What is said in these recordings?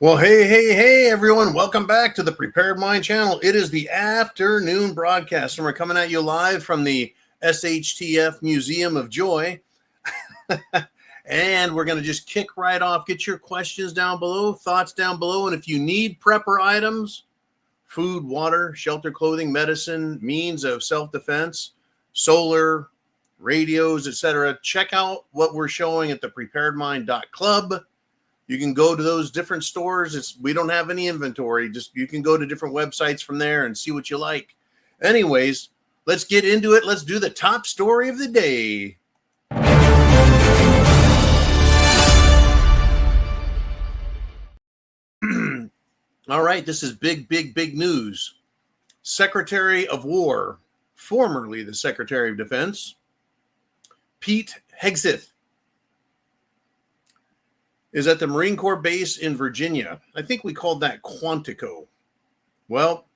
Well, hey, everyone. Welcome back to the Prepared Mind channel. It is the afternoon broadcast, and we're coming at you live from the SHTF Museum of Joy. And we're going to just kick right off. Get your questions down below, thoughts down below. And if you need prepper items, food, water, shelter, clothing, medicine, means of self-defense, solar, radios, etc., check out what we're showing at the preparedmind.club. You can go to those different stores. We don't have any inventory. Just you can go to different websites from there and see what you like. Anyways, let's get into it. Let's do the top story of the day. All right, this is big news. Secretary of War, formerly the Secretary of Defense, Pete Hegseth, is at the Marine Corps base in Virginia. I think we called that Quantico. Well,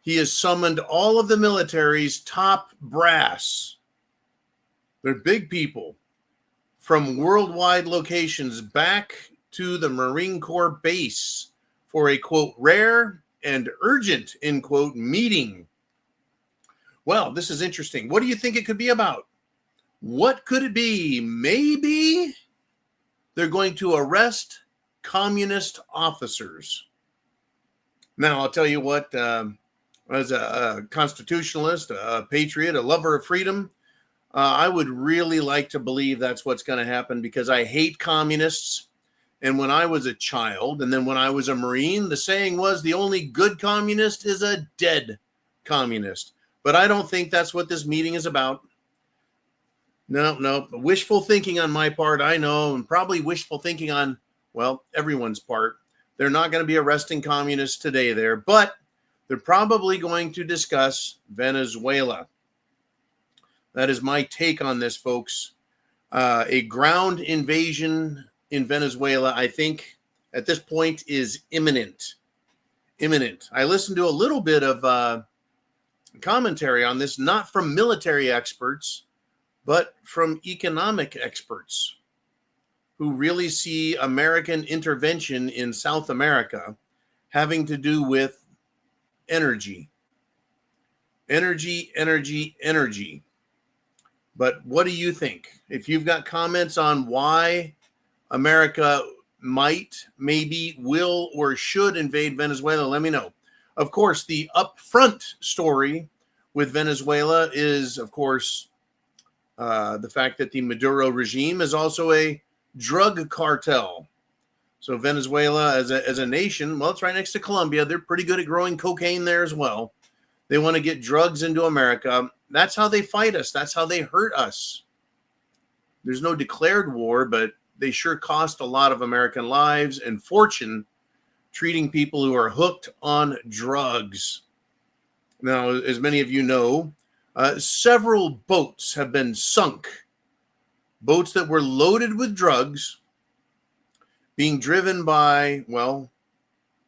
he has summoned all of the military's top brass. They're big people from worldwide locations back to the Marine Corps base for a, quote, rare and urgent, end quote, meeting. Well, this is interesting. What do you think it could be about? What could it be? Maybe they're going to arrest communist officers. Now, I'll tell you what, as a constitutionalist, a patriot, a lover of freedom, I would really like to believe that's what's going to happen because I hate communists. And when I was a child, and then when I was a Marine, the saying was the only good communist is a dead communist. But I don't think that's what this meeting is about. No. Wishful thinking on my part, I know, and probably wishful thinking on, well, everyone's part. They're not going to be arresting communists today there, but they're probably going to discuss Venezuela. That is my take on this, folks. A ground invasion in Venezuela, I think, at this point is imminent. I listened to a little bit of commentary on this, not from military experts, but from economic experts who really see American intervention in South America having to do with energy. But what do you think? If you've got comments on why America might, maybe, will, or should invade Venezuela, let me know. Of course, the upfront story with Venezuela is, of course, the fact that the Maduro regime is also a drug cartel. So Venezuela as a nation, well, it's right next to Colombia. They're pretty good at growing cocaine there as well. They want to get drugs into America. That's how they fight us. That's how they hurt us. There's no declared war, but they sure cost a lot of American lives and fortune treating people who are hooked on drugs. Now, as many of you know, several boats have been sunk. Boats that were loaded with drugs being driven by, well,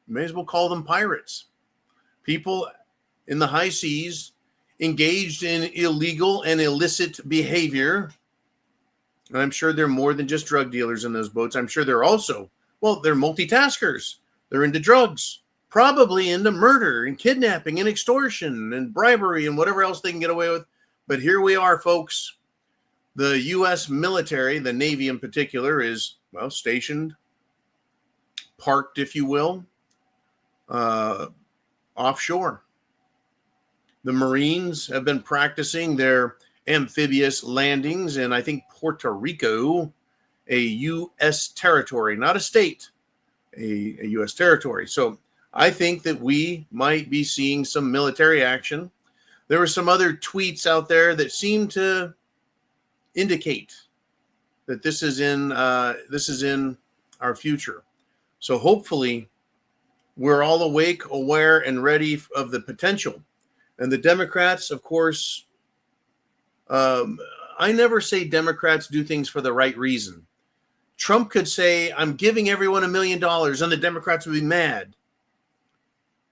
may as well call them pirates. People in the high seas engaged in illegal and illicit behavior. And I'm sure they're more than just drug dealers in those boats. I'm sure they're also, well, they're multitaskers. They're into drugs, probably into murder and kidnapping and extortion and bribery and whatever else they can get away with. But here we are, folks. The U.S. military, the Navy in particular, is, well, stationed, parked, if you will, offshore. The Marines have been practicing their amphibious landings in, I think, Puerto Rico, a U.S. territory, not a state, a U.S. territory. So I think that we might be seeing some military action. There were some other tweets out there that seem to indicate that this is in our future. So hopefully we're all awake, aware, and ready of the potential. And the Democrats, of course, I never say Democrats do things for the right reason. Trump could say, I'm giving everyone $1 million, and the Democrats would be mad,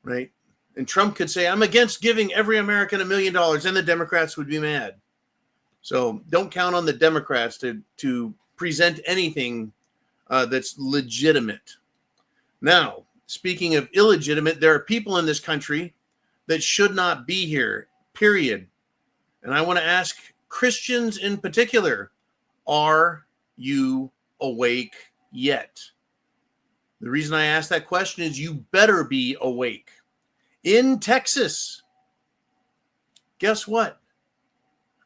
right? And Trump could say, I'm against giving every American $1 million, and the Democrats would be mad. So don't count on the Democrats to present anything that's legitimate. Now, speaking of illegitimate, there are people in this country that should not be here, period. And I want to ask Christians in particular, are you awake yet? The reason I ask that question is you better be awake. In Texas, guess what?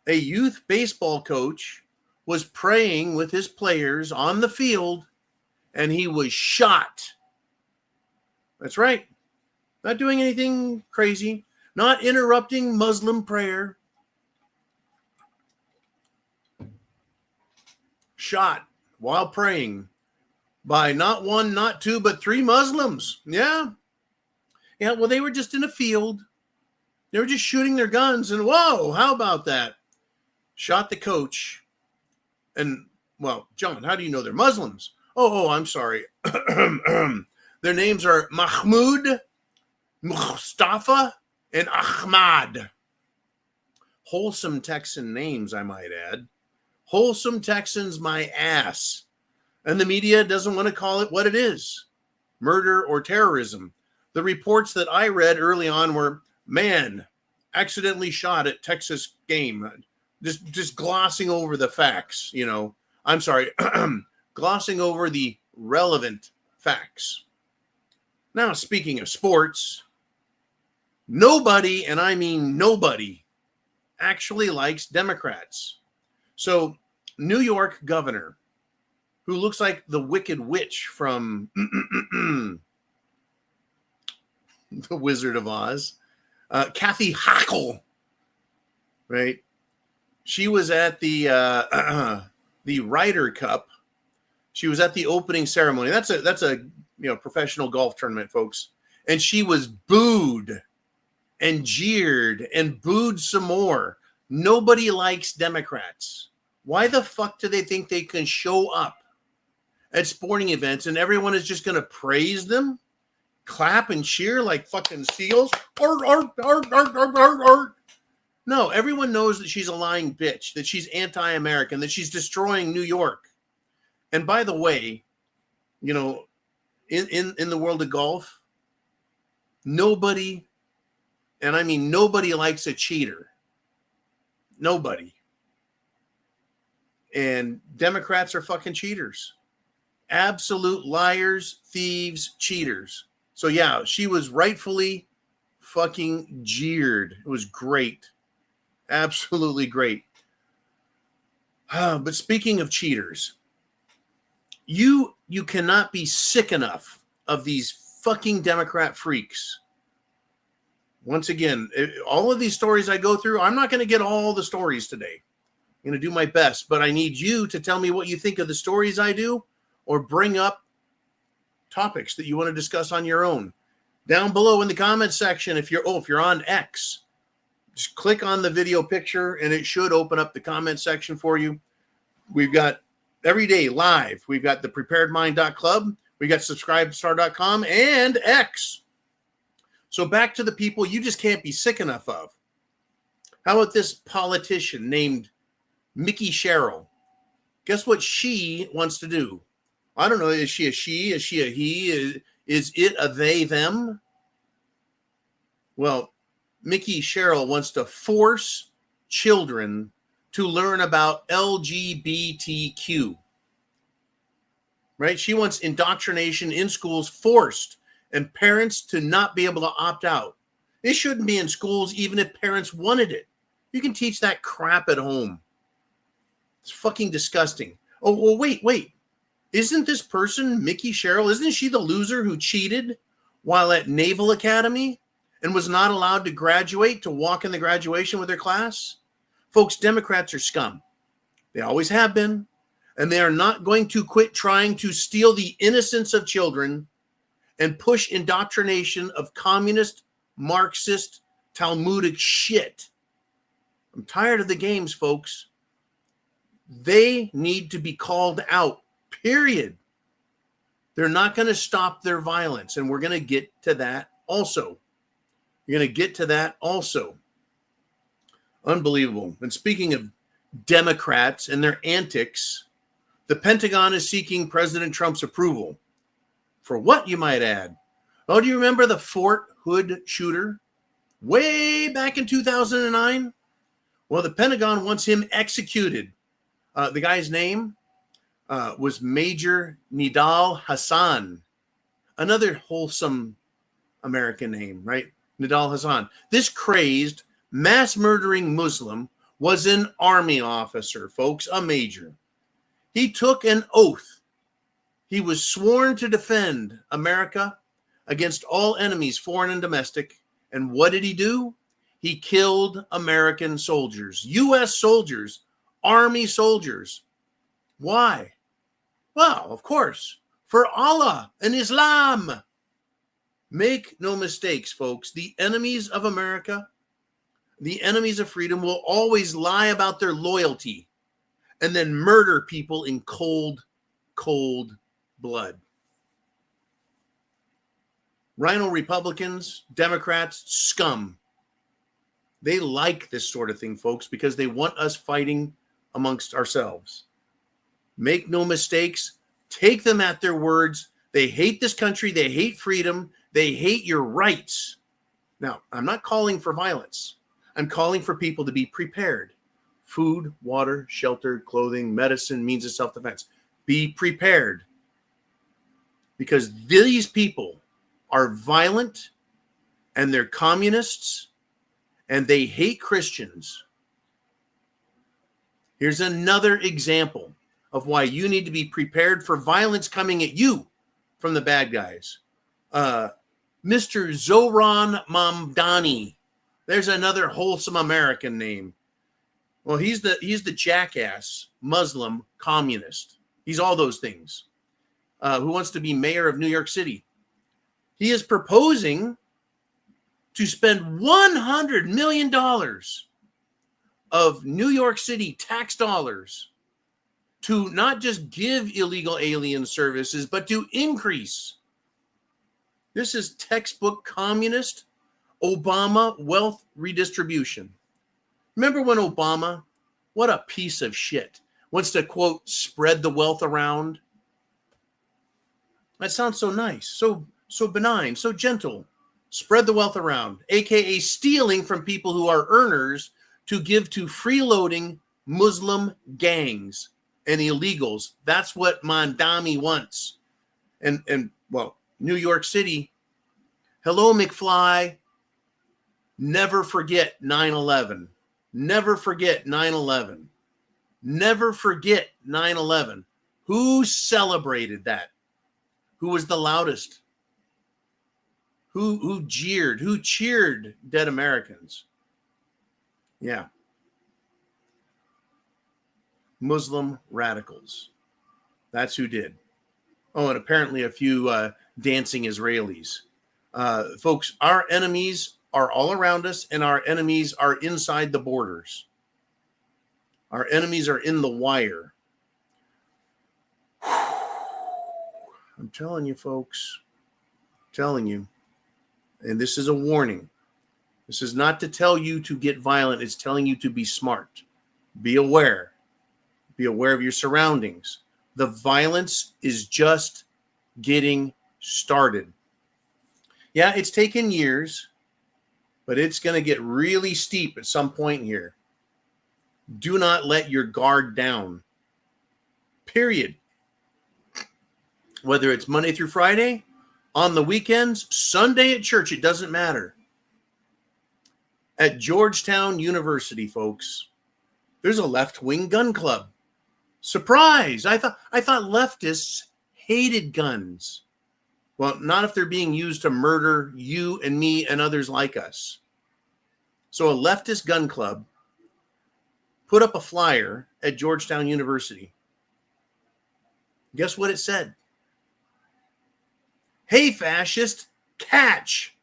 A youth baseball coach was praying with his players on the field, and he was shot. That's right. Not doing anything crazy, not interrupting Muslim prayer. Shot while praying by not one, not two, but 3 Muslims. Yeah. Yeah, well, they were just in a field. They were just shooting their guns, and whoa, how about that? Shot the coach. And, well, John, how do you know they're Muslims? Oh, I'm sorry. Their names are Mahmoud, Mustafa, and Ahmad. Wholesome Texan names, I might add. Wholesome Texans, my ass. And the media doesn't want to call it what it is, murder or terrorism. The reports that I read early on were, man, accidentally shot at Texas game. Just glossing over the facts, you know. I'm sorry, glossing over the relevant facts. Now, speaking of sports, nobody, and I mean nobody, actually likes Democrats. So, New York governor, who looks like the Wicked Witch from The Wizard of Oz, Kathy Hochul, right? She was at the Ryder Cup. She was at the opening ceremony. That's a professional golf tournament, folks. And she was booed and jeered and booed some more. Nobody likes Democrats. Why the fuck do they think they can show up at sporting events and everyone is just going to praise them, clap and cheer like fucking seals? No, everyone knows that she's a lying bitch, that she's anti-American, that she's destroying New York. And by the way, you know, in the world of golf, nobody, and I mean nobody, likes a cheater. Nobody. And Democrats are fucking cheaters. Absolute liars, thieves, cheaters. So yeah, she was rightfully fucking jeered. It was great. Absolutely great. But speaking of cheaters, you cannot be sick enough of these fucking Democrat freaks. Once again, all of these stories I go through, I'm not going to get all the stories today. I'm going to do my best, but I need you to tell me what you think of the stories I do, or bring up topics that you want to discuss on your own. Down below in the comments section, if you're on X, just click on the video picture and it should open up the comment section for you. We've got every day live. We've got the preparedmind.club. We got subscribestar.com and X. So back to the people you just can't be sick enough of. How about this politician named Mickey Sherrill? Guess what she wants to do? I don't know. Is she a she? Is she a he? Is it a they, them? Well, Mickey Sherrill wants to force children to learn about LGBTQ. Right? She wants indoctrination in schools forced, and parents to not be able to opt out. It shouldn't be in schools even if parents wanted it. You can teach that crap at home. It's fucking disgusting. Oh, well, wait. Isn't this person, Mickey Sherrill, isn't she the loser who cheated while at Naval Academy and was not allowed to graduate, to walk in the graduation with her class? Folks, Democrats are scum. They always have been. And they are not going to quit trying to steal the innocence of children and push indoctrination of communist, Marxist, Talmudic shit. I'm tired of the games, folks. They need to be called out, period. They're not going to stop their violence, and we're going to get to that also. You're going to get to that also. Unbelievable. And speaking of Democrats and their antics, the Pentagon is seeking President Trump's approval For what, you might add? Oh, do you remember the Fort Hood shooter way back in 2009? Well, the Pentagon wants him executed. The guy's name was Major Nidal Hassan. Another wholesome American name, right? Nidal Hassan. This crazed, mass murdering Muslim was an army officer, folks, a major. He took an oath. He was sworn to defend America against all enemies, foreign and domestic. And what did he do? He killed American soldiers, U.S. soldiers, army soldiers. Why? Well, of course, for Allah and Islam. Make no mistakes, folks. The enemies of America, the enemies of freedom will always lie about their loyalty and then murder people in cold, cold blood. Rhino Republicans, Democrats, scum. They like this sort of thing, folks, because they want us fighting amongst ourselves. Make no mistakes. Take them at their words. They hate this country. They hate freedom. They hate your rights. Now, I'm not calling for violence. I'm calling for people to be prepared. Food, water, shelter, clothing, medicine, means of self-defense. Be prepared. Because these people are violent and they're communists and they hate Christians. Here's another example of why you need to be prepared for violence coming at you from the bad guys. Mr. Zoran Mamdani. There's another wholesome American name. Well, he's the jackass Muslim communist. He's all those things. Who wants to be mayor of New York City? He is proposing to spend $100 million of New York City tax dollars to not just give illegal alien services, but to increase. This is textbook communist Obama wealth redistribution. Remember when Obama, what a piece of shit, wants to, quote, spread the wealth around? That sounds so nice, so benign, so gentle. Spread the wealth around, aka stealing from people who are earners to give to freeloading Muslim gangs and illegals. That's what Mandami wants. And well, New York City, hello, McFly. Never forget 9/11. Never forget 9/11. Never forget 9/11. Who celebrated that? Who was the loudest? Who jeered? Who cheered dead Americans? Yeah. Muslim radicals. That's who did. Oh, and apparently a few dancing Israelis. Folks, our enemies are all around us, and our enemies are inside the borders. Our enemies are in the wire. I'm telling you, folks. I'm telling you. And this is a warning. This is not to tell you to get violent. It's telling you to be smart. Be aware. Be aware of your surroundings. The violence is just getting started. Yeah, it's taken years, but it's going to get really steep at some point here. Do not let your guard down. Period. Whether it's Monday through Friday, on the weekends, Sunday at church, it doesn't matter. At Georgetown University, folks, there's a left-wing gun club. Surprise! I thought leftists hated guns. Well, not if they're being used to murder you and me and others like us. So a leftist gun club put up a flyer at Georgetown University. Guess what it said? Hey, fascist, catch.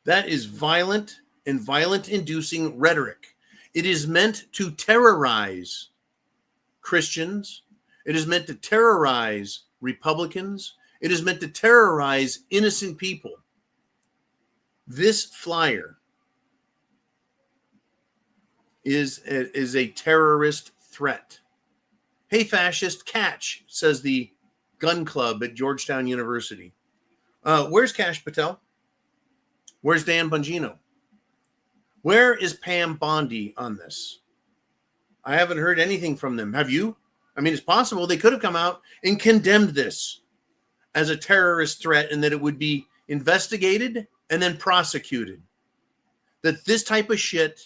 That is violent and violent-inducing rhetoric. It is meant to terrorize Christians. It is meant to terrorize Republicans. It is meant to terrorize innocent people. This flyer is a terrorist threat. Hey, fascist, catch, says the gun club at Georgetown University. Where's Kash Patel? Where's Dan Bongino? Where is Pam Bondi on this? I haven't heard anything from them. Have you? I mean, it's possible they could have come out and condemned this as a terrorist threat and that it would be investigated and then prosecuted. That this type of shit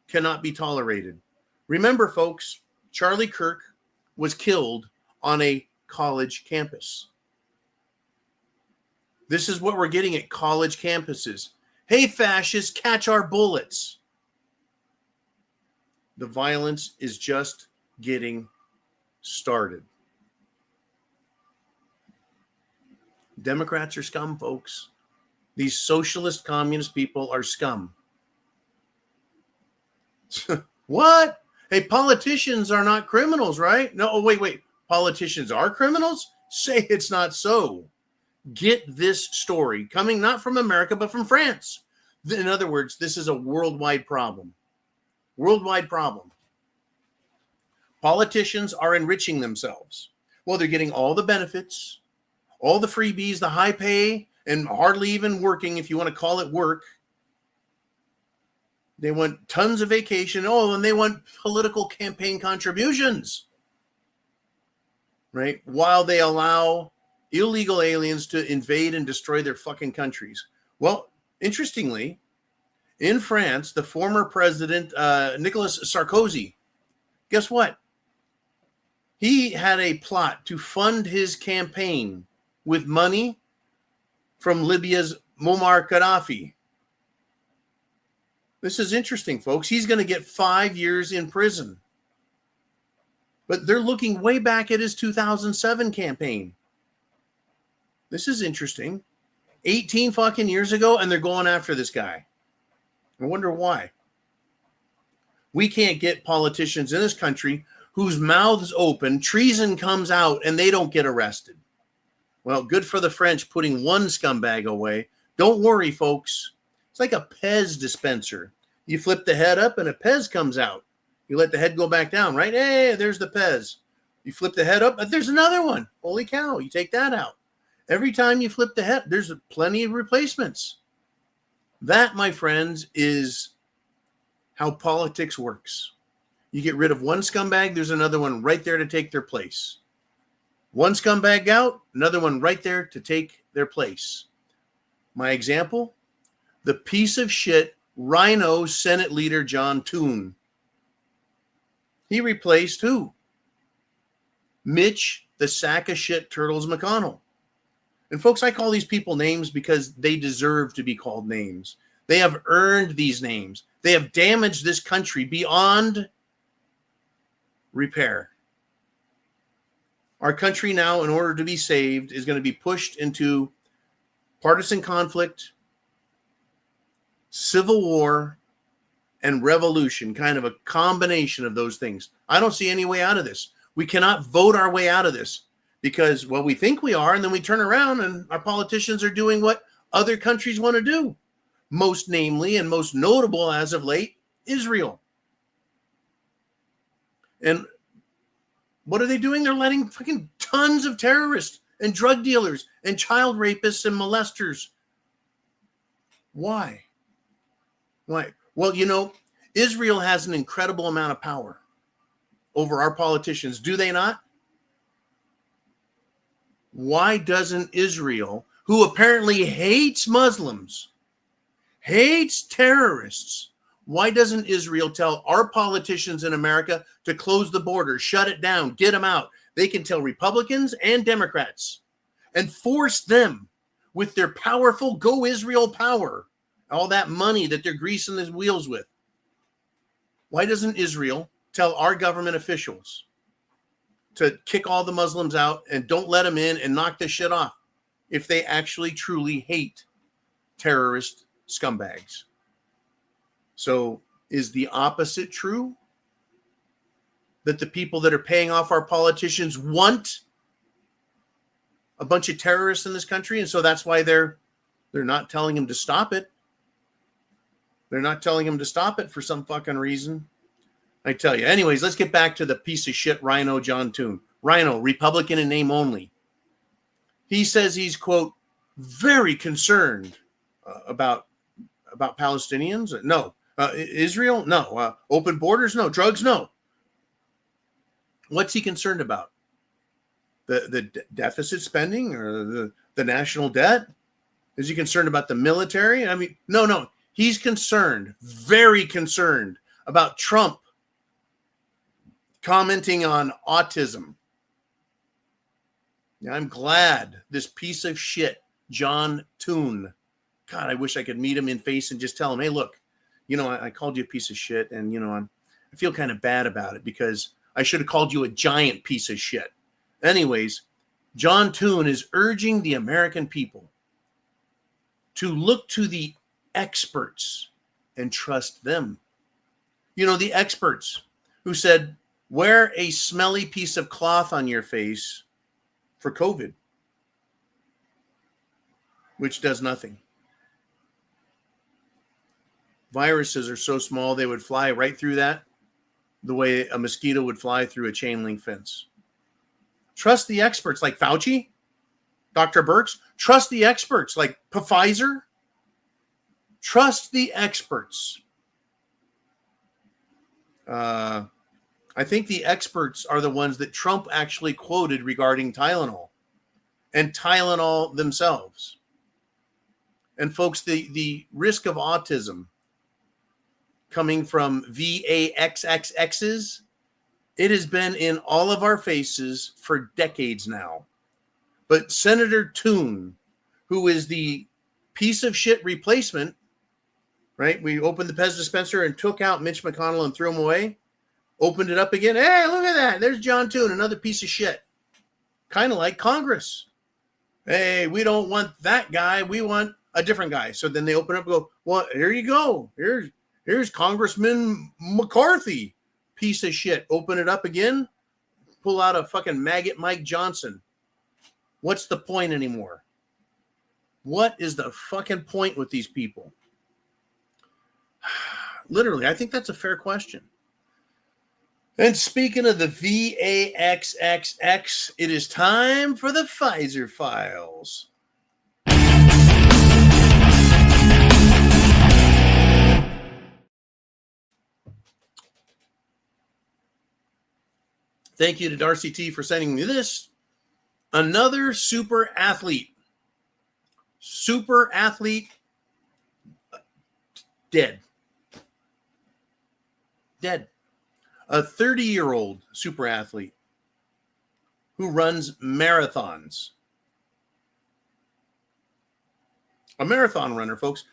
cannot be tolerated. Remember, folks, Charlie Kirk was killed on a college campus. This is what we're getting at college campuses. Hey, fascists, catch our bullets. The violence is just getting started. Democrats are scum, folks. These socialist communist people are scum. What? Hey, politicians are not criminals, right? No, oh, wait. Politicians are criminals? Say it's not so. Get this story coming not from America, but from France. In other words, this is a worldwide problem. Worldwide problem. Politicians are enriching themselves. Well, they're getting all the benefits, all the freebies, the high pay, and hardly even working, if you want to call it work. They want tons of vacation. Oh, and they want political campaign contributions, right? While they allow illegal aliens to invade and destroy their fucking countries. Well, interestingly, in France, the former president, Nicolas Sarkozy, guess what? He had a plot to fund his campaign with money from Libya's Muammar Gaddafi. This is interesting, folks. He's going to get 5 years in prison. But they're looking way back at his 2007 campaign. This is interesting. 18 fucking years ago, and they're going after this guy. I wonder why. We can't get politicians in this country whose mouths open, treason comes out, and they don't get arrested. Well, good for the French putting one scumbag away. Don't worry, folks. It's like a Pez dispenser. You flip the head up and a Pez comes out. You let the head go back down, right? Hey, there's the Pez. You flip the head up, but there's another one. Holy cow, you take that out. Every time you flip the head, there's plenty of replacements. That, my friends, is how politics works. You get rid of one scumbag, there's another one right there to take their place. One scumbag out, another one right there to take their place. My example, the piece of shit Rhino Senate leader John Toon. He replaced who? Mitch, the sack of shit Turtles McConnell. And folks, I call these people names because they deserve to be called names. They have earned these names. They have damaged this country beyond repair. Our country now, in order to be saved, is going to be pushed into partisan conflict, civil war, and revolution, kind of a combination of those things. I don't see any way out of this. We cannot vote our way out of this because, well, we think we are, and then we turn around and our politicians are doing what other countries want to do. Most namely and most notable as of late, Israel. And what are they doing? They're letting fucking tons of terrorists and drug dealers and child rapists and molesters. Why? Why? Well, you know, Israel has an incredible amount of power over our politicians. Do they not? Why doesn't Israel, who apparently hates Muslims, hates terrorists, why doesn't Israel tell our politicians in America to close the border, shut it down, get them out? They can tell Republicans and Democrats and force them with their powerful Go Israel power, all that money that they're greasing the wheels with. Why doesn't Israel tell our government officials to kick all the Muslims out and don't let them in and knock this shit off if they actually truly hate terrorist scumbags? So is the opposite true? That the people that are paying off our politicians want a bunch of terrorists in this country, and so that's why they're not telling them to stop it. They're not telling them to stop it for some fucking reason. I tell you. Anyways, let's get back to the piece of shit Rhino John Toon. Rhino, Republican in name only. He says he's, quote, very concerned about Palestinians. No. Israel? No. Open borders? No. Drugs? No. What's he concerned about? The deficit spending or the national debt? Is he concerned about the military? I mean, no. He's concerned, very concerned about Trump commenting on autism. Now, I'm glad this piece of shit, John Toon, God, I wish I could meet him in face and just tell him, hey, look, I called you a piece of shit, and, I feel kind of bad about it because I should have called you a giant piece of shit. Anyways, John Toon is urging the American people to look to the experts and trust them. The experts who said, wear a smelly piece of cloth on your face for COVID, which does nothing. Viruses are so small they would fly right through that the way a mosquito would fly through a chain link fence. Trust the experts like Fauci, Dr. Birx. Trust the experts like Pfizer. Trust the experts. I think the experts are the ones that Trump actually quoted regarding Tylenol and Tylenol themselves. And folks, the risk of autism coming from VAXXXs, it has been in all of our faces for decades now. But Senator Toon, who is the piece of shit replacement, right? We opened the Pez dispenser and took out Mitch McConnell and threw him away. Opened it up again. Hey, look at that. There's John Toon, another piece of shit. Kind of like Congress. Hey, we don't want that guy. We want a different guy. So then they open up and go, well, here you go. Here's Congressman McCarthy. Piece of shit. Open it up again. Pull out a fucking maggot Mike Johnson. What's the point anymore? What is the fucking point with these people? Literally, I think that's a fair question. And speaking of the VAXXX, it is time for the Pfizer files. Thank you to Darcy T for sending me this. Another super athlete. Super athlete dead. Dead. A 30-year-old super athlete who runs marathons. A marathon runner, folks.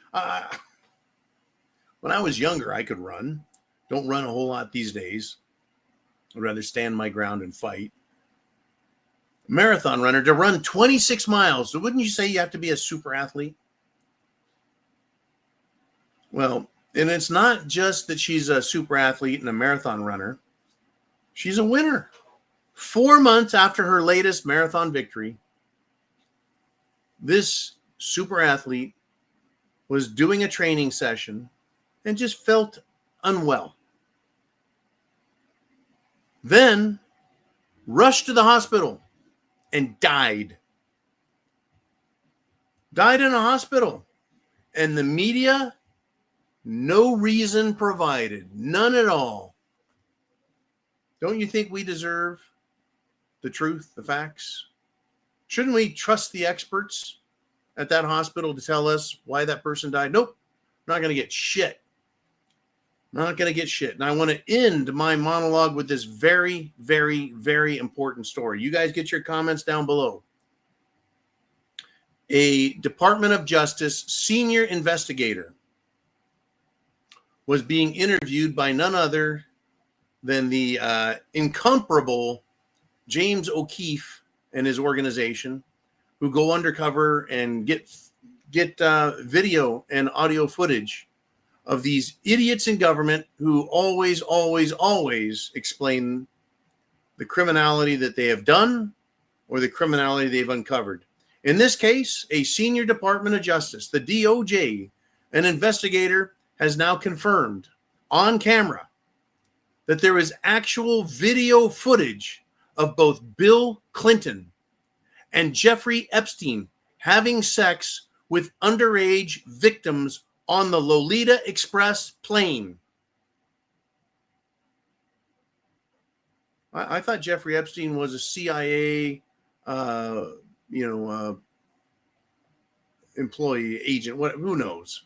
When I was younger, I could run. Don't run a whole lot these days. I'd rather stand my ground and fight. Marathon runner to run 26 miles. So wouldn't you say you have to be a super athlete? Well, and it's not just that she's a super athlete and a marathon runner. She's a winner. 4 months after her latest marathon victory, this super athlete was doing a training session and just felt unwell. Then rushed to the hospital and died. Died in a hospital. And the media, no reason provided. None at all. Don't you think we deserve the truth, the facts? Shouldn't we trust the experts at that hospital to tell us why that person died? Nope. Not going to get shit. Not going to get shit. And I want to end my monologue with this very, very, very important story. You guys get your comments down below. A Department of Justice senior investigator was being interviewed by none other than the incomparable James O'Keefe and his organization, who go undercover and get video and audio footage of these idiots in government who always explain the criminality that they have done or the criminality they've uncovered. In this case, a senior Department of Justice, the DOJ, an investigator, has now confirmed on camera that there is actual video footage of both Bill Clinton and Jeffrey Epstein having sex with underage victims on the Lolita Express plane. I thought Jeffrey Epstein was a CIA, employee, agent. Who knows,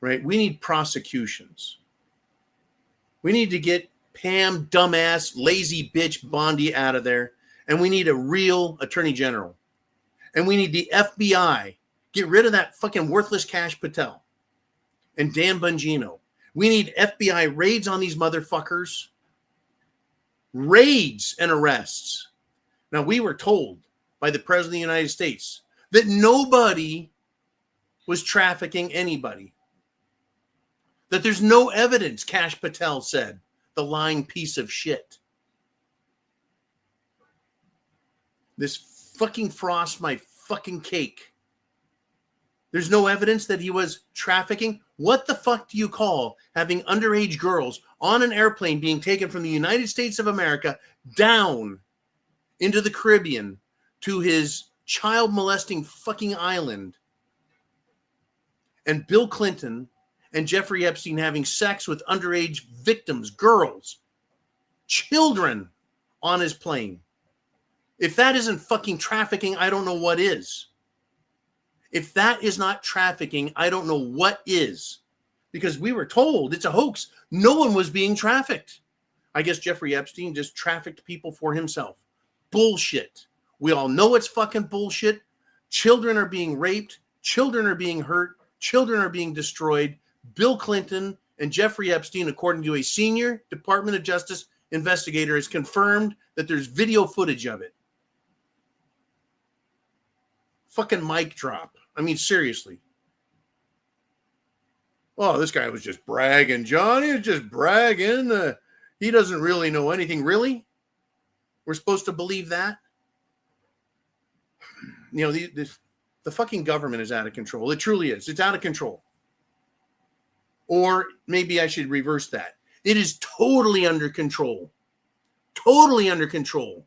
right? We need prosecutions. We need to get Pam, dumbass, lazy bitch Bondi out of there, and we need a real attorney general. And we need the FBI. Get rid of that fucking worthless Cash Patel and Dan Bongino. We need FBI raids on these motherfuckers. Raids and arrests. Now, we were told by the President of the United States that nobody was trafficking anybody. That there's no evidence, Cash Patel said, the lying piece of shit. This fucking frost my fucking cake. There's no evidence that he was trafficking. What the fuck do you call having underage girls on an airplane being taken from the United States of America down into the Caribbean to his child molesting fucking island, and Bill Clinton and Jeffrey Epstein having sex with underage victims, girls, children on his plane? If that isn't fucking trafficking, I don't know what is. If that is not trafficking, I don't know what is. Because we were told it's a hoax. No one was being trafficked. I guess Jeffrey Epstein just trafficked people for himself. Bullshit. We all know it's fucking bullshit. Children are being raped. Children are being hurt. Children are being destroyed. Bill Clinton and Jeffrey Epstein, according to a senior Department of Justice investigator, has confirmed that there's video footage of it. Fucking mic drop. I mean, seriously. Oh, this guy was just bragging. Johnny is just bragging. He doesn't really know anything. Really? We're supposed to believe that? You know, the fucking government is out of control. It truly is. It's out of control. Or maybe I should reverse that. It is totally under control. Totally under control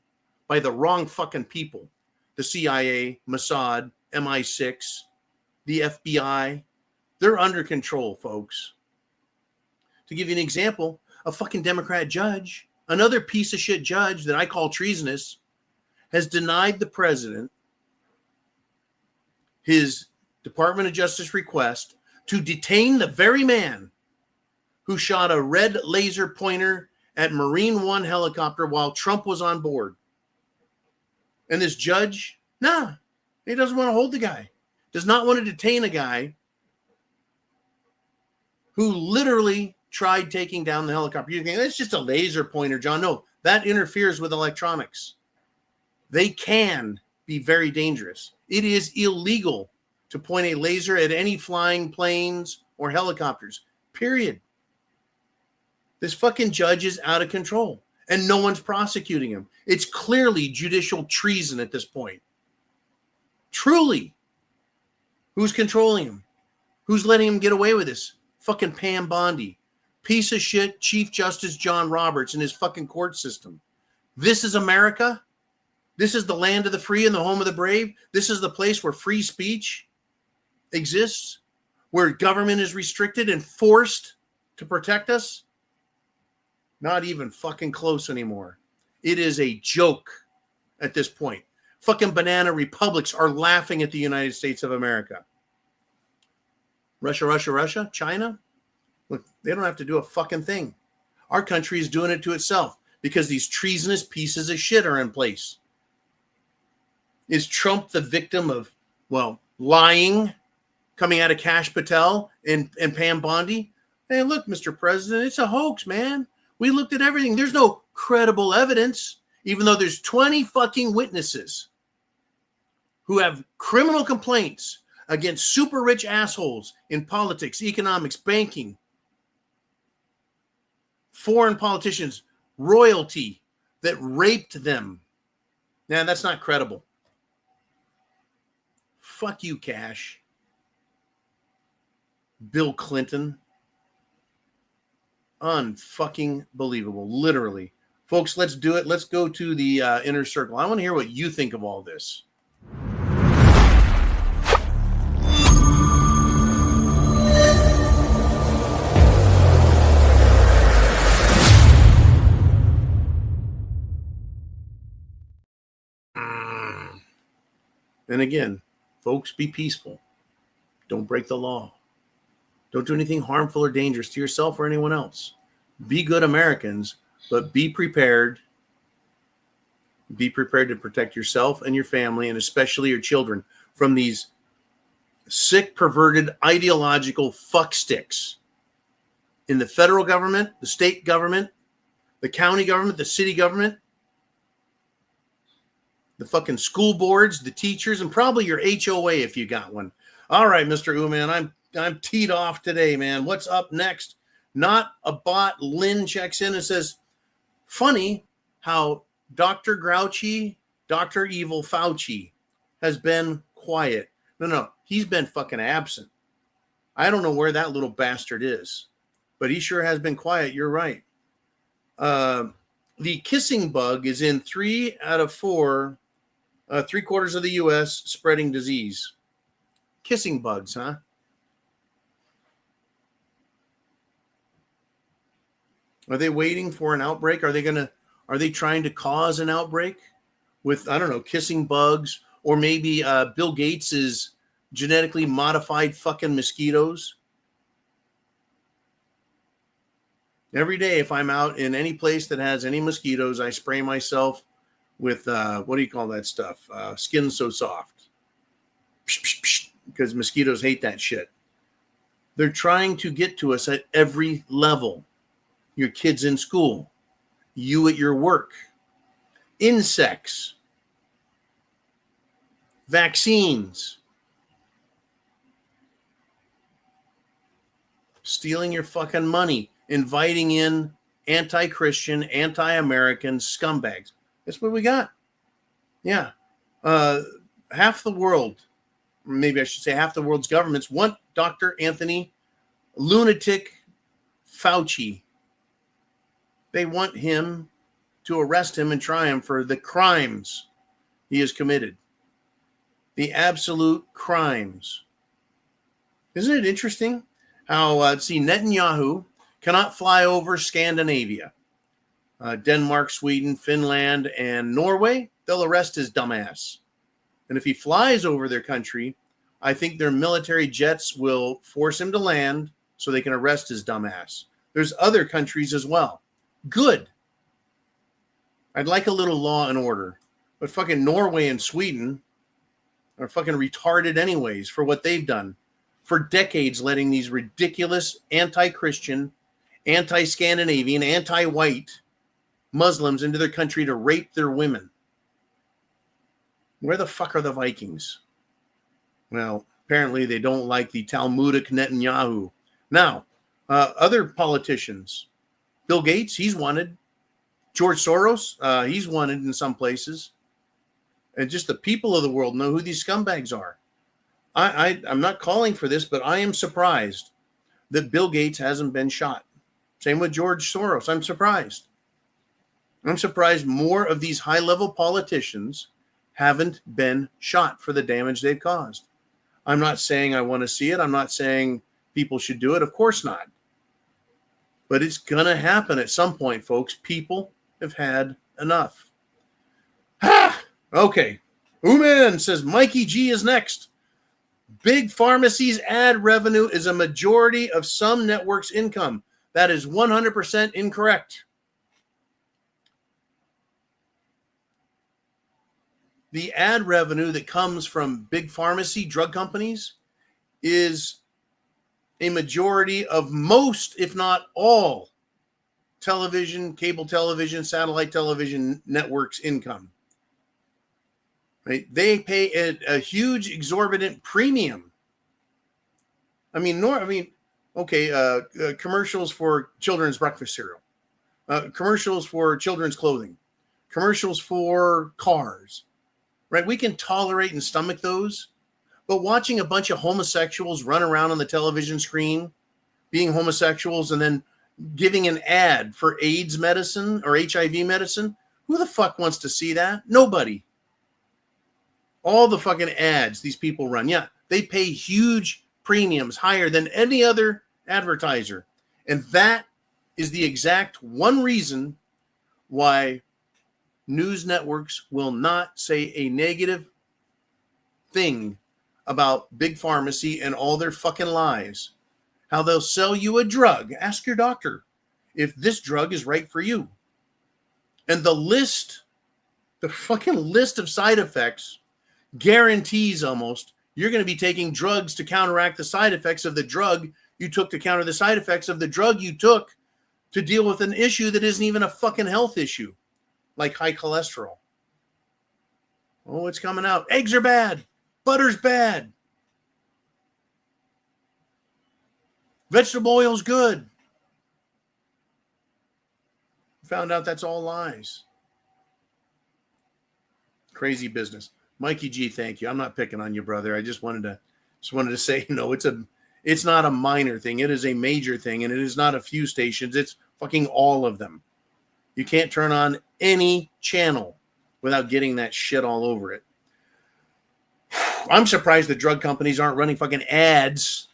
by the wrong fucking people. The CIA, Mossad, MI6, the FBI. They're under control, folks. To give you an example, a fucking Democrat judge, another piece of shit judge that I call treasonous, has denied the president his Department of Justice request to detain the very man who shot a red laser pointer at Marine One helicopter while Trump was on board. And this judge, he doesn't want to hold the guy. Does not want to detain a guy who literally tried taking down the helicopter. You think that's just a laser pointer, John? No, that interferes with electronics. They can be very dangerous. It is illegal to point a laser at any flying planes or helicopters, period. This fucking judge is out of control, and no one's prosecuting him. It's clearly judicial treason at this point. Truly. Who's controlling him? Who's letting him get away with this? Fucking Pam Bondi. Piece of shit Chief Justice John Roberts and his fucking court system. This is America? This is the land of the free and the home of the brave? This is the place where free speech exists? Where government is restricted and forced to protect us? Not even fucking close anymore. It is a joke at this point. Fucking banana republics are laughing at the United States of America. Russia, China. Look, they don't have to do a fucking thing. Our country is doing it to itself because these treasonous pieces of shit are in place. Is Trump the victim of, lying coming out of Cash Patel and Pam Bondi? Hey, look, Mr. President, it's a hoax, man. We looked at everything. There's no credible evidence, even though there's 20 fucking witnesses who have criminal complaints against super rich assholes in politics, economics, banking, foreign politicians, royalty that raped them. Now, that's not credible. Fuck you, Cash. Bill Clinton. Unfucking believable, literally. Folks, let's do it. Let's go to the inner circle. I want to hear what you think of all this. And again, folks, be peaceful. Don't break the law. Don't do anything harmful or dangerous to yourself or anyone else. Be good Americans, but be prepared. Be prepared to protect yourself and your family, and especially your children, from these sick, perverted, ideological fucksticks in the federal government, the state government, the county government, the city government, the fucking school boards, the teachers, and probably your HOA if you got one. All right, Mr. Ooman, I'm teed off today, man. What's up next? Not a bot. Lynn checks in and says, funny how Dr. Grouchy, Dr. Evil Fauci has been quiet. No, he's been fucking absent. I don't know where that little bastard is, but he sure has been quiet. You're right. The kissing bug is in 3 out of 4, 3/4 of the U.S. spreading disease. Kissing bugs, huh? Are they waiting for an outbreak? Are they trying to cause an outbreak with, I don't know, kissing bugs, or maybe Bill Gates's genetically modified fucking mosquitoes? Every day, if I'm out in any place that has any mosquitoes, I spray myself with, what do you call that stuff? Skin So Soft. Psh, psh, psh, because mosquitoes hate that shit. They're trying to get to us at every level. Your kids in school, you at your work, insects, vaccines, stealing your fucking money, inviting in anti-Christian, anti-American scumbags. That's what we got. Yeah. Half the world, maybe I should say half the world's governments, want Dr. Anthony Lunatic Fauci. They want him to arrest him and try him for the crimes he has committed. The absolute crimes. Isn't it interesting how, Netanyahu cannot fly over Scandinavia, Denmark, Sweden, Finland, and Norway? They'll arrest his dumbass. And if he flies over their country, I think their military jets will force him to land so they can arrest his dumbass. There's other countries as well. Good. I'd like a little law and order. But fucking Norway and Sweden are fucking retarded anyways for what they've done. For decades, letting these ridiculous anti-Christian, anti-Scandinavian, anti-white Muslims into their country to rape their women. Where the fuck are the Vikings? Well, apparently they don't like the Talmudic Netanyahu. Now, other politicians. Bill Gates, he's wanted. George Soros, he's wanted in some places. And just the people of the world know who these scumbags are. I'm not calling for this, but I am surprised that Bill Gates hasn't been shot. Same with George Soros. I'm surprised. I'm surprised more of these high-level politicians haven't been shot for the damage they've caused. I'm not saying I want to see it. I'm not saying people should do it. Of course not. But it's going to happen at some point, folks. People have had enough. Ha! Okay. Ooman says Mikey G is next. Big pharmacies' ad revenue is a majority of some networks' income. That is 100% incorrect. The ad revenue that comes from big pharmacy drug companies is a majority of most, if not all, television, cable television, satellite television networks' income. Right? They pay a huge, exorbitant premium. Commercials for children's breakfast cereal, commercials for children's clothing, commercials for cars. Right? We can tolerate and stomach those. But watching a bunch of homosexuals run around on the television screen, being homosexuals, and then giving an ad for AIDS medicine or HIV medicine, who the fuck wants to see that? Nobody. All the fucking ads these people run, yeah, they pay huge premiums, higher than any other advertiser. And that is the exact one reason why news networks will not say a negative thing about big pharmacy and all their fucking lies. How they'll sell you a drug. Ask your doctor if this drug is right for you. And the fucking list of side effects guarantees almost you're going to be taking drugs to counteract the side effects of the drug you took to counter the side effects of the drug you took to deal with an issue that isn't even a fucking health issue, like high cholesterol. Oh, it's coming out. Eggs are bad. Butter's bad. Vegetable oil's good. Found out that's all lies. Crazy business. Mikey G, thank you. I'm not picking on you, brother. I just wanted to say, it's not a minor thing. It is a major thing, and it is not a few stations. It's fucking all of them. You can't turn on any channel without getting that shit all over it. I'm surprised the drug companies aren't running fucking ads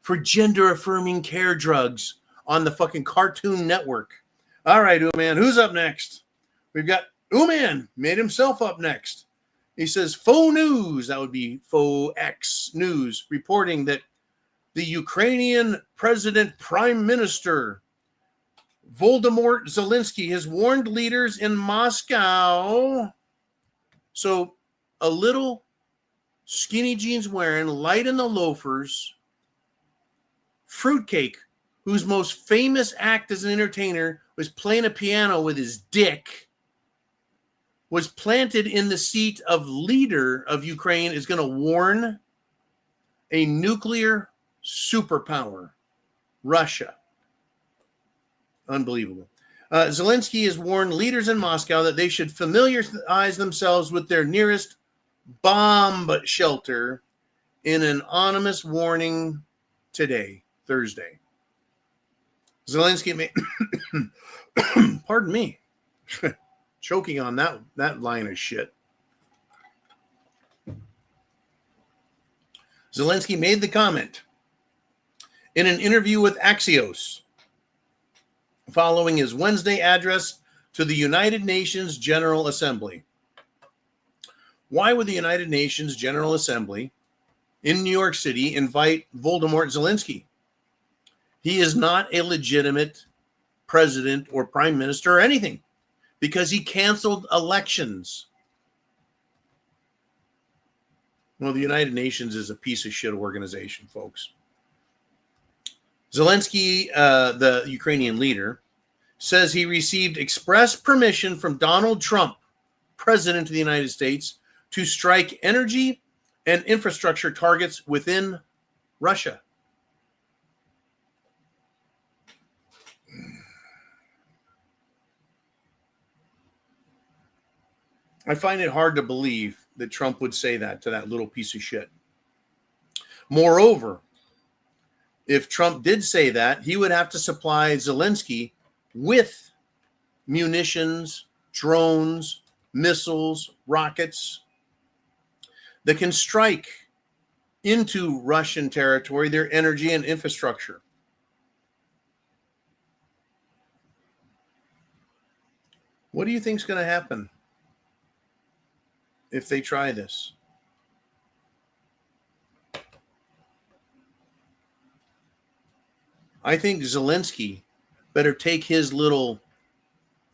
for gender-affirming care drugs on the fucking Cartoon Network. All right, Uman, who's up next? We've got Uman, made himself up next. He says, faux news, that would be faux X news, reporting that the Ukrainian president prime minister, Volodymyr Zelensky, has warned leaders in Moscow. So a little skinny jeans wearing, light in the loafers, fruitcake, whose most famous act as an entertainer was playing a piano with his dick, was planted in the seat of leader of Ukraine, is going to warn a nuclear superpower, Russia. Unbelievable. Zelensky has warned leaders in Moscow that they should familiarize themselves with their nearest bomb shelter in an anonymous warning today, Thursday. Zelensky made, pardon me, choking on that line of shit. Zelensky made the comment in an interview with Axios following his Wednesday address to the United Nations General Assembly. Why would the United Nations General Assembly in New York City invite Volodymyr Zelensky? He is not a legitimate president or prime minister or anything because he canceled elections. Well, the United Nations is a piece of shit organization, folks. Zelensky, the Ukrainian leader, says he received express permission from Donald Trump, president of the United States, to strike energy and infrastructure targets within Russia. I find it hard to believe that Trump would say that to that little piece of shit. Moreover, if Trump did say that, he would have to supply Zelensky with munitions, drones, missiles, rockets that can strike into Russian territory, their energy and infrastructure. What do you think is going to happen if they try this? I think Zelensky better take his little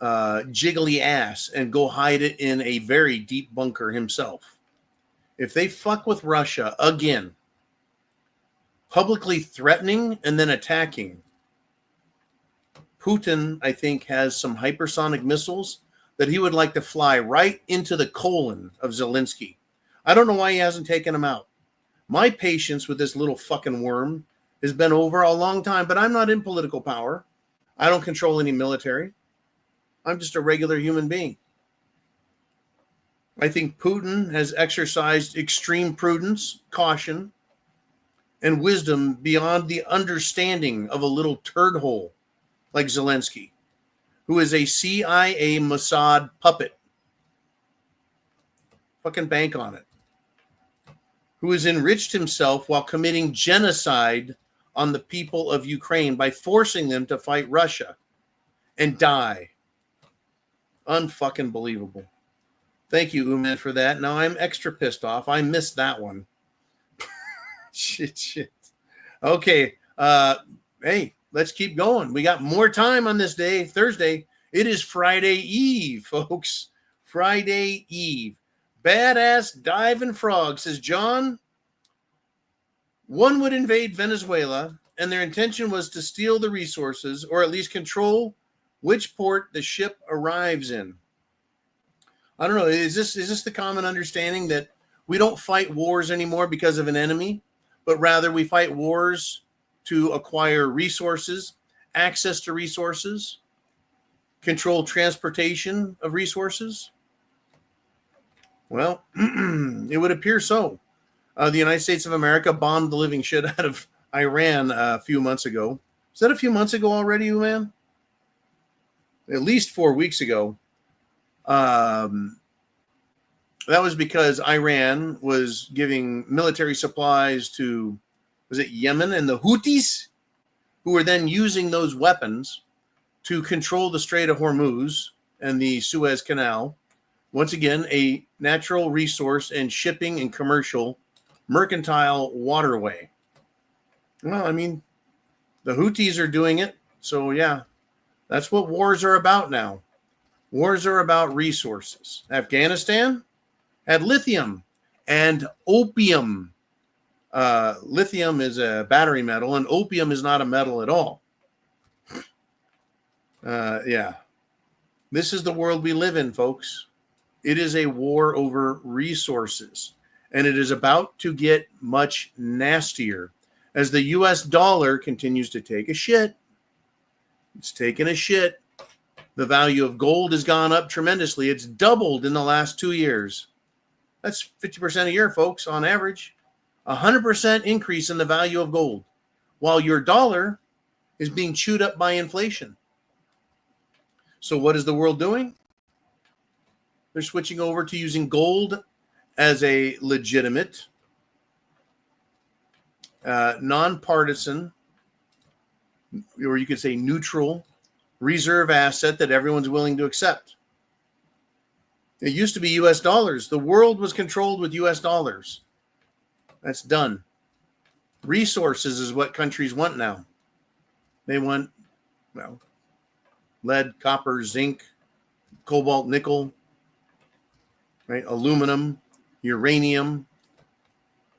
jiggly ass and go hide it in a very deep bunker himself. If they fuck with Russia again, publicly threatening and then attacking, Putin, I think, has some hypersonic missiles that he would like to fly right into the colon of Zelensky. I don't know why he hasn't taken them out. My patience with this little fucking worm has been over a long time, but I'm not in political power. I don't control any military. I'm just a regular human being. I think Putin has exercised extreme prudence, caution, and wisdom beyond the understanding of a little turd hole like Zelensky, who is a CIA Mossad puppet. Fucking bank on it. Who has enriched himself while committing genocide on the people of Ukraine by forcing them to fight Russia and die. Unfucking believable. Thank you, Uman, for that. Now I'm extra pissed off. I missed that one. Shit. Okay. Hey, let's keep going. We got more time on this day, Thursday. It is Friday Eve, folks. Friday Eve. Badass diving frog says, John, one would invade Venezuela, and their intention was to steal the resources or at least control which port the ship arrives in. I don't know. Is this the common understanding that we don't fight wars anymore because of an enemy, but rather we fight wars to acquire resources, access to resources, control transportation of resources? Well, it would appear so. The United States of America bombed the living shit out of Iran a few months ago. Is that a few months ago already, man? At least 4 weeks ago. That was because Iran was giving military supplies to, was it Yemen and the Houthis, who were then using those weapons to control the Strait of Hormuz and the Suez Canal. Once again, a natural resource and shipping and commercial mercantile waterway. Well, I mean, the Houthis are doing it. So, yeah, that's what wars are about now. Wars are about resources. Afghanistan had lithium and opium. Lithium is a battery metal, and opium is not a metal at all. Yeah. This is the world we live in, folks. It is a war over resources, and it is about to get much nastier as the U.S. dollar continues to take a shit. It's taking a shit. The value of gold has gone up tremendously. It's doubled in the last 2 years. That's 50% a year, folks, on average. 100% increase in the value of gold, while your dollar is being chewed up by inflation. So what is the world doing? They're switching over to using gold as a legitimate, nonpartisan, or you could say neutral, reserve asset that everyone's willing to accept. It used to be U.S. dollars. The world was controlled with U.S. dollars. That's done. Resources is what countries want now. They want, well, lead, copper, zinc, cobalt, nickel, right? Aluminum, uranium,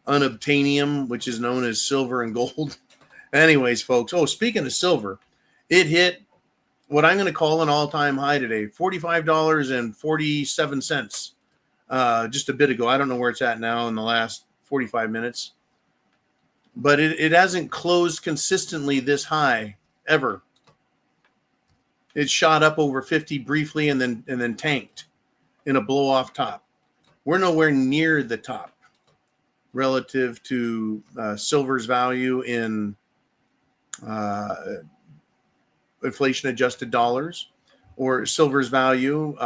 unobtainium, which is known as silver and gold. Anyways, folks, speaking of silver, it hit what I'm going to call an all-time high today, $45.47, just a bit ago. I don't know where it's at now in the last 45 minutes. But it hasn't closed consistently this high ever. It shot up over 50 briefly and then tanked in a blow-off top. We're nowhere near the top relative to silver's value in inflation-adjusted dollars, or silver's value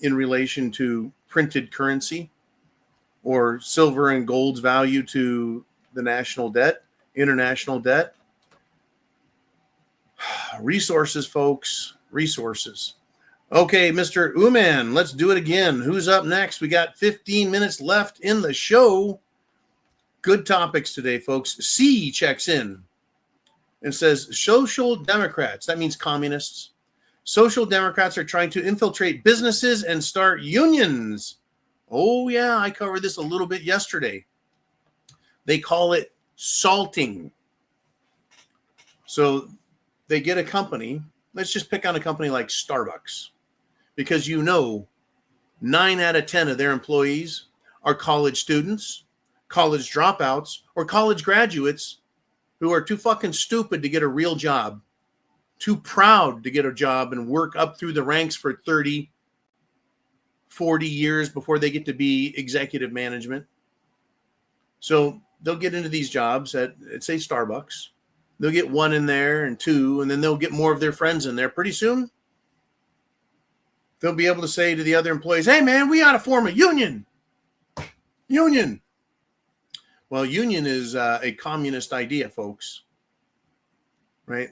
in relation to printed currency, or silver and gold's value to the national debt, international debt. Resources, folks, resources. Okay, Mr. Uman, let's do it again. Who's up next? We got 15 minutes left in the show. Good topics today, folks. C checks in and says, social democrats, that means communists. Social democrats are trying to infiltrate businesses and start unions. Oh, yeah, I covered this a little bit yesterday. They call it salting. So they get a company. Let's just pick on a company like Starbucks, because 9 out of 10 of their employees are college students, college dropouts, or college graduates who are too fucking stupid to get a real job, too proud to get a job and work up through the ranks for 30, 40 years before they get to be executive management. So they'll get into these jobs at say, Starbucks. They'll get 1 in there and 2, and then they'll get more of their friends in there. Pretty soon, they'll be able to say to the other employees, hey, man, we ought to form a union. Union. Well, union is a communist idea, folks. Right?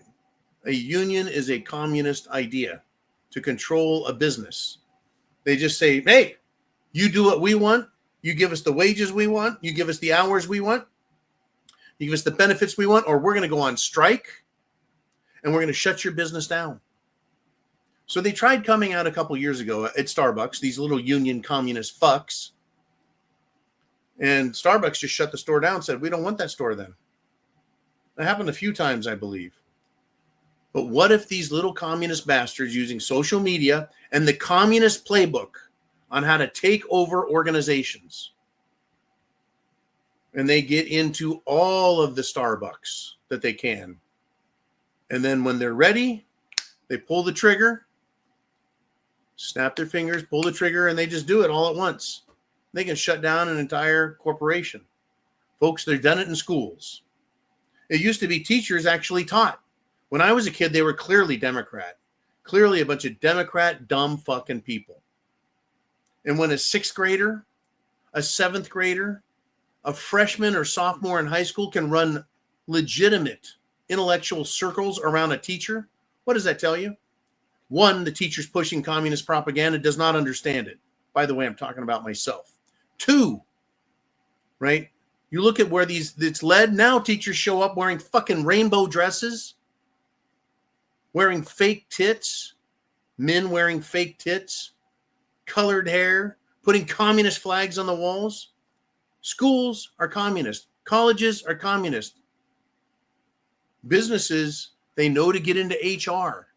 A union is a communist idea to control a business. They just say, hey, You do what we want. You give us the wages we want. You give us the hours we want. You give us the benefits we want, or we're going to go on strike and we're going to shut your business down. So they tried coming out a couple years ago at Starbucks, these little union communist fucks. And Starbucks just shut the store down and said, we don't want that store then. That happened a few times, I believe. But what if these little communist bastards using social media and the communist playbook on how to take over organizations, and they get into all of the Starbucks that they can. And then when they're ready, they pull the trigger, snap their fingers, pull the trigger, and they just do it all at once. They can shut down an entire corporation. Folks, they've done it in schools. It used to be teachers actually taught. When I was a kid, they were clearly Democrat. Clearly a bunch of Democrat, dumb fucking people. And when a 6th grader, a 7th grader, a freshman or sophomore in high school can run legitimate intellectual circles around a teacher, what does that tell you? One, the teacher's pushing communist propaganda, does not understand it. By the way, I'm talking about myself. 2, right? You look at where it's led. Now teachers show up wearing fucking rainbow dresses, wearing fake tits, men wearing fake tits, colored hair, putting communist flags on the walls. Schools are communist. Colleges are communist. Businesses, they know to get into HR.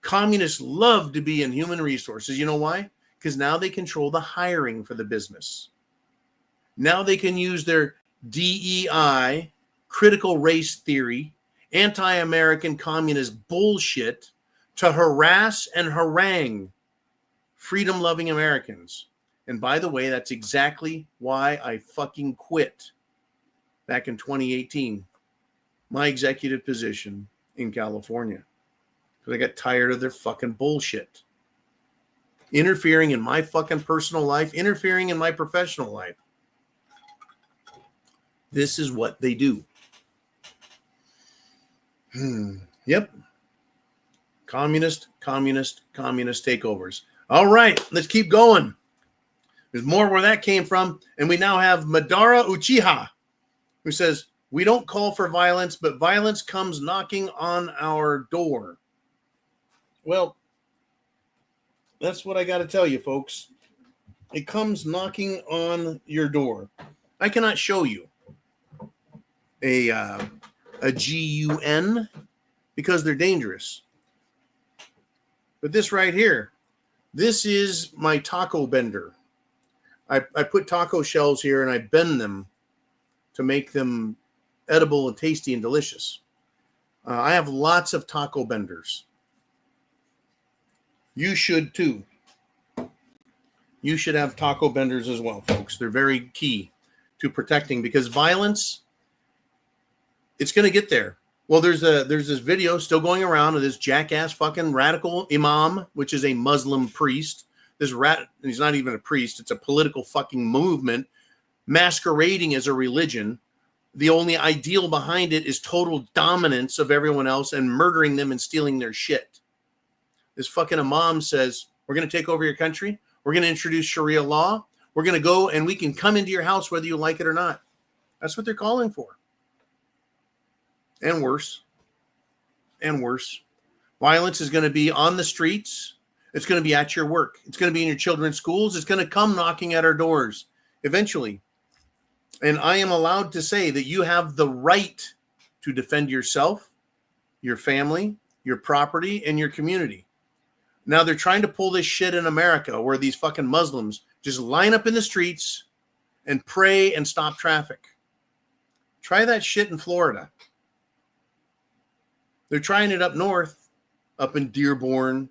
Communists love to be in human resources. You know why? Because now they control the hiring for the business. Now they can use their DEI, critical race theory, anti-American communist bullshit to harass and harangue freedom-loving Americans. And by the way, that's exactly why I fucking quit back in 2018, my executive position in California. Because I got tired of their fucking bullshit. Interfering in my fucking personal life, interfering in my professional life. This is what they do. Yep. Communist takeovers. All right, let's keep going. There's more where that came from. And we now have Madara Uchiha, who says, we don't call for violence, but violence comes knocking on our door. Well, that's what I got to tell you, folks. It comes knocking on your door. I cannot show you a GUN because they're dangerous. But this right here, this is my taco bender. I put taco shells here and I bend them to make them edible and tasty and delicious. I have lots of taco benders. You should too. You should have taco benders as well, folks. They're very key to protecting because violence, it's going to get there. Well, there's this video still going around of this jackass fucking radical imam, which is a Muslim priest. He's not even a priest. It's a political fucking movement masquerading as a religion. The only ideal behind it is total dominance of everyone else and murdering them and stealing their shit. This fucking imam says, we're going to take over your country. We're going to introduce Sharia law. We're going to go and we can come into your house whether you like it or not. That's what they're calling for. And worse. And worse. Violence is going to be on the streets. It's going to be at your work. It's going to be in your children's schools. It's going to come knocking at our doors eventually. And I am allowed to say that you have the right to defend yourself, your family, your property, and your community. Now they're trying to pull this shit in America where these fucking Muslims just line up in the streets and pray and stop traffic. Try that shit in Florida. They're trying it up north, up in Dearborn.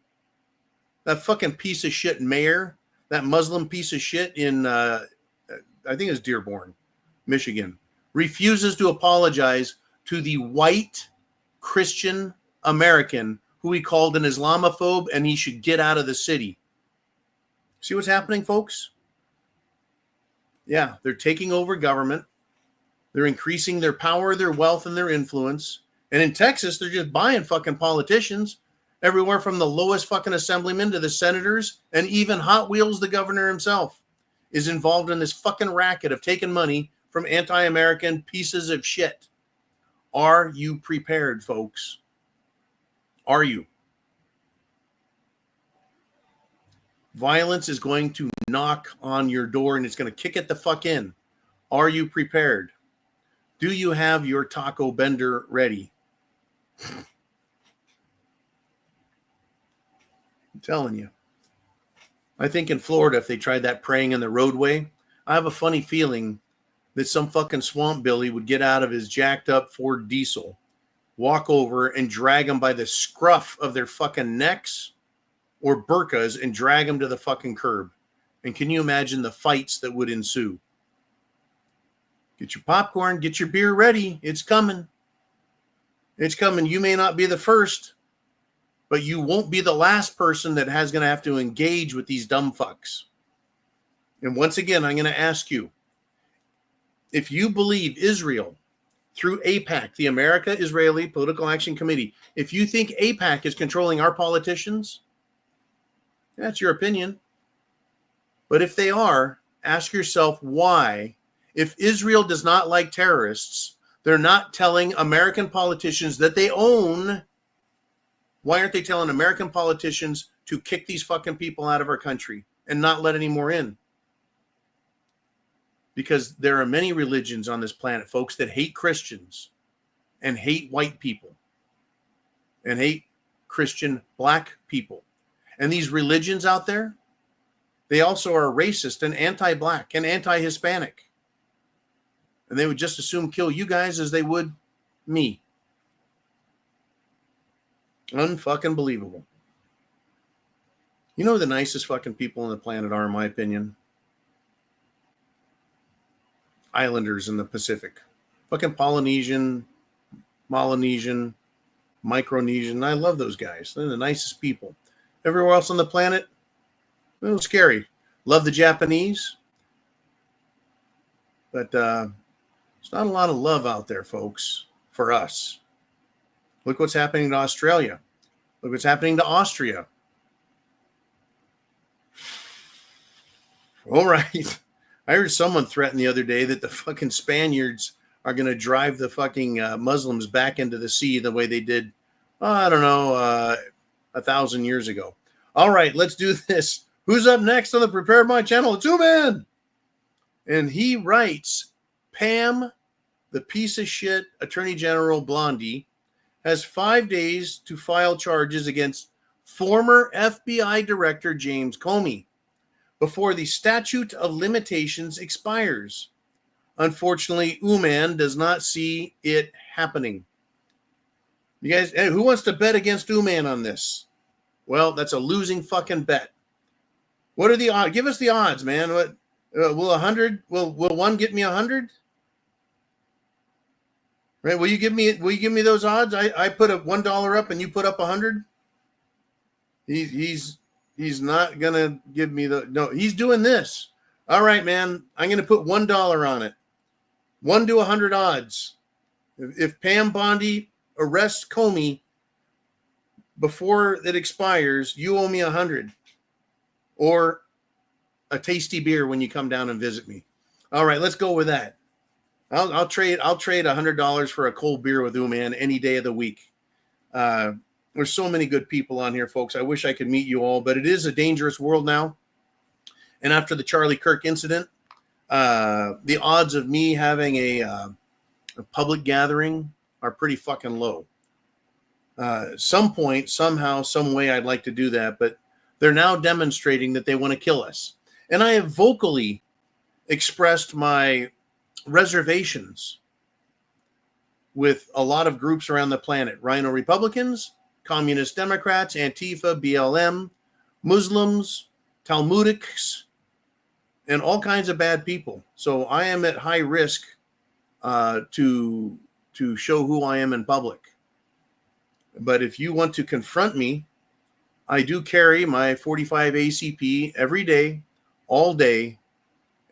That fucking piece of shit mayor, that Muslim piece of shit in, I think it's Dearborn, Michigan, refuses to apologize to the white Christian American who he called an Islamophobe and he should get out of the city. See what's happening, folks? Yeah, they're taking over government. They're increasing their power, their wealth, and their influence. And in Texas, they're just buying fucking politicians Everywhere from the lowest fucking assemblyman to the senators, and even Hot Wheels, the governor himself, is involved in this fucking racket of taking money from anti-American pieces of shit. Are you prepared, folks? Are you? Violence is going to knock on your door and it's going to kick it the fuck in. Are you prepared? Do you have your taco bender ready? I'm telling you. I think in Florida, if they tried that praying in the roadway, I have a funny feeling that some fucking swamp Billy would get out of his jacked up Ford diesel, walk over and drag them by the scruff of their fucking necks or burkas and drag them to the fucking curb. And can you imagine the fights that would ensue? Get your popcorn, get your beer ready. It's coming. It's coming. You may not be the first, but you won't be the last person that has going to have to engage with these dumb fucks. And once again, I'm going to ask you, if you believe Israel through AIPAC, the America-Israeli Political Action Committee, if you think AIPAC is controlling our politicians, that's your opinion. But if they are, ask yourself why. If Israel does not like terrorists, they're not telling American politicians that they own. Why aren't they telling American politicians to kick these fucking people out of our country and not let any more in? Because there are many religions on this planet, folks, that hate Christians and hate white people and hate Christian black people. And these religions out there, they also are racist and anti-black and anti-Hispanic. And they would just as soon kill you guys as they would me. Unfucking believable. You know who the nicest fucking people on the planet are, in my opinion? Islanders in the Pacific. Fucking Polynesian, Melanesian, Micronesian. I love those guys. They're the nicest people. Everywhere else on the planet, a little scary. Love the Japanese. But there's not a lot of love out there, folks, for us. Look what's happening to Australia. Look what's happening to Austria. All right. I heard someone threaten the other day that the fucking Spaniards are going to drive the fucking Muslims back into the sea the way they did, 1,000 years ago. All right, let's do this. Who's up next on the Prepared Mind channel? It's Uman. And he writes, Pam, the piece of shit Attorney General Blondie, has 5 days to file charges against former FBI Director James Comey before the statute of limitations expires. Unfortunately, Uman does not see it happening. You guys, who wants to bet against Uman on this? Well, that's a losing fucking bet. What are the odds? Give us the odds, man. What will 100? Will one get me 100? Right? Will you give me those odds? I put a $1 up and you put up 100. He's not gonna give me no. He's doing this. All right, man. I'm gonna put $1 on it. 1 to 100 odds. If Pam Bondi arrests Comey before it expires, you owe me 100, or a tasty beer when you come down and visit me. All right, let's go with that. I'll trade $100 for a cold beer with Uman any day of the week. There's so many good people on here, folks. I wish I could meet you all, but it is a dangerous world now. And after the Charlie Kirk incident, the odds of me having a public gathering are pretty fucking low. Some point, somehow, some way, I'd like to do that, but they're now demonstrating that they want to kill us. And I have vocally expressed my reservations with a lot of groups around the planet. Rhino Republicans, Communist Democrats, Antifa, BLM, Muslims, Talmudics, and all kinds of bad people. So I am at high risk to show who I am in public. But if you want to confront me, I do carry my 45 ACP every day, all day,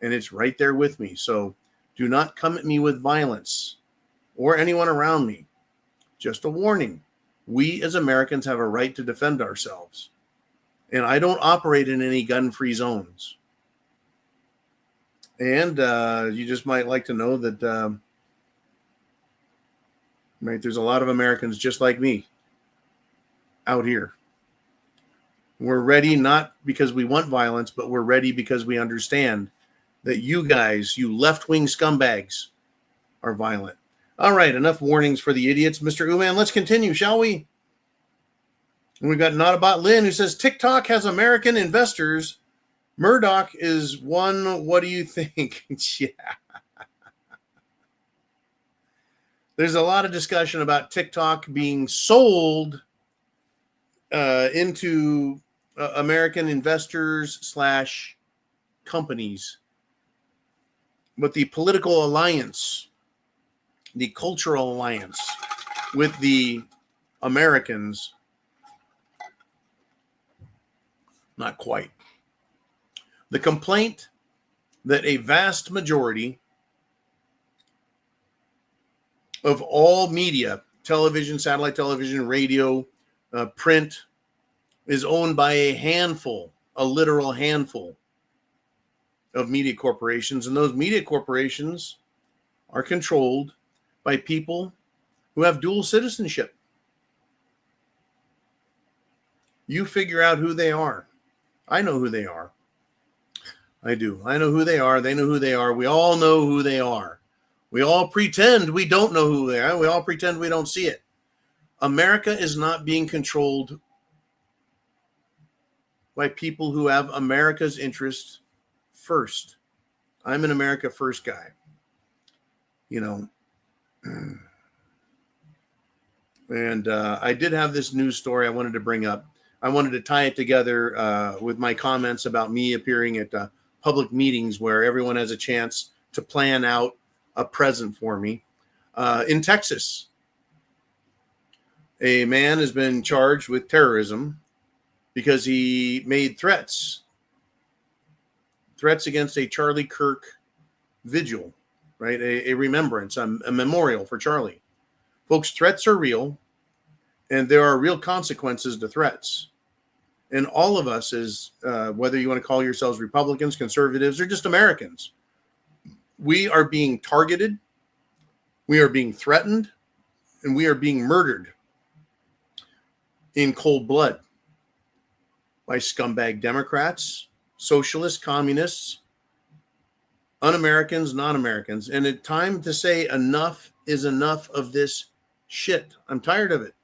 and it's right there with me. So do not come at me with violence or anyone around me. Just a warning. We as Americans have a right to defend ourselves. And I don't operate in any gun-free zones. And you just might like to know that right, there's a lot of Americans just like me out here. We're ready not because we want violence, but we're ready because we understand that you guys, you left-wing scumbags, are violent. All right, enough warnings for the idiots. Mr. Uman, let's continue, shall we? And we've got Not About Lynn, who says, TikTok has American investors. Murdoch is one. What do you think? Yeah. There's a lot of discussion about TikTok being sold into American investors / companies. But the political alliance, the cultural alliance with the Americans, not quite. The complaint that a vast majority of all media, television, satellite television, radio, print, is owned by a literal handful of media corporations. And those media corporations are controlled by people who have dual citizenship. You figure out who they are. I know who they are. I do. I know who they are. They know who they are. We all know who they are. We all pretend we don't know who they are. We all pretend we don't see it. America is not being controlled by people who have America's interest first. I'm an America first guy. You know, and I did have this news story I wanted to bring up. I wanted to tie it together with my comments about me appearing at public meetings where everyone has a chance to plan out a present for me. In Texas, a man has been charged with terrorism because he made threats against a Charlie Kirk vigil, right? A remembrance, a memorial for Charlie. Folks, threats are real, and there are real consequences to threats. And all of us, as whether you want to call yourselves Republicans, conservatives, or just Americans, we are being targeted, we are being threatened, and we are being murdered in cold blood by scumbag Democrats, socialists, communists, un-Americans, non-Americans. And it's time to say enough is enough of this shit. I'm tired of it.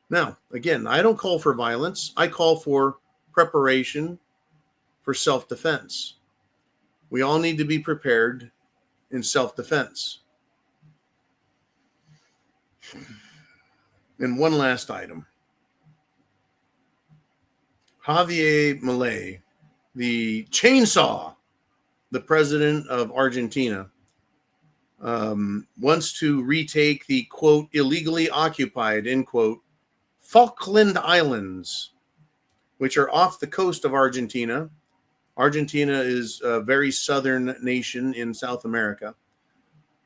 Now, again, I don't call for violence. I call for preparation for self-defense. We all need to be prepared in self-defense. And one last item. Javier Milei, the chainsaw, the president of Argentina, wants to retake the, quote, illegally occupied, end quote, Falkland Islands, which are off the coast of Argentina. Argentina is a very southern nation in South America.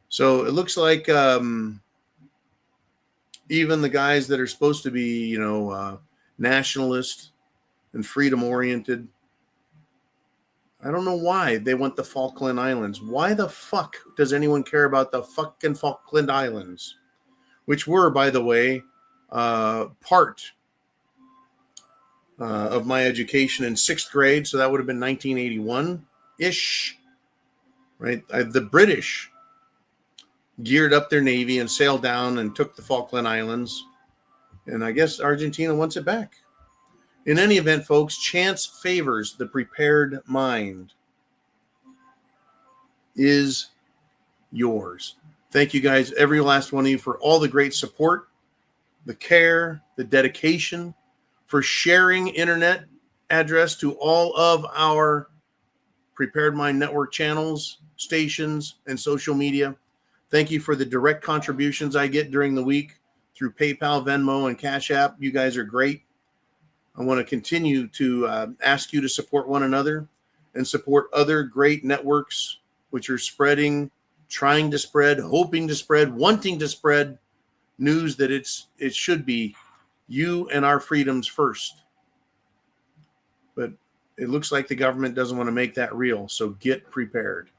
So it looks like even the guys that are supposed to be, nationalist and freedom-oriented, I don't know why they want the Falkland Islands. Why the fuck does anyone care about the fucking Falkland Islands? Which were, by the way, part of my education in 6th grade. So that would have been 1981-ish, right? The British geared up their navy and sailed down and took the Falkland Islands. And I guess Argentina wants it back. In any event, folks, chance favors the prepared mind. Is yours. Thank you guys, every last one of you, for all the great support, the care, the dedication, for sharing internet address to all of our Prepared Mind Network channels, stations, and social media. Thank you for the direct contributions I get during the week through PayPal, Venmo, and CashApp. You guys are great. I want to continue to ask you to support one another and support other great networks which are spreading, hoping to spread, wanting to spread news that it should be you and our freedoms first. But it looks like the government doesn't want to make that real. So get prepared.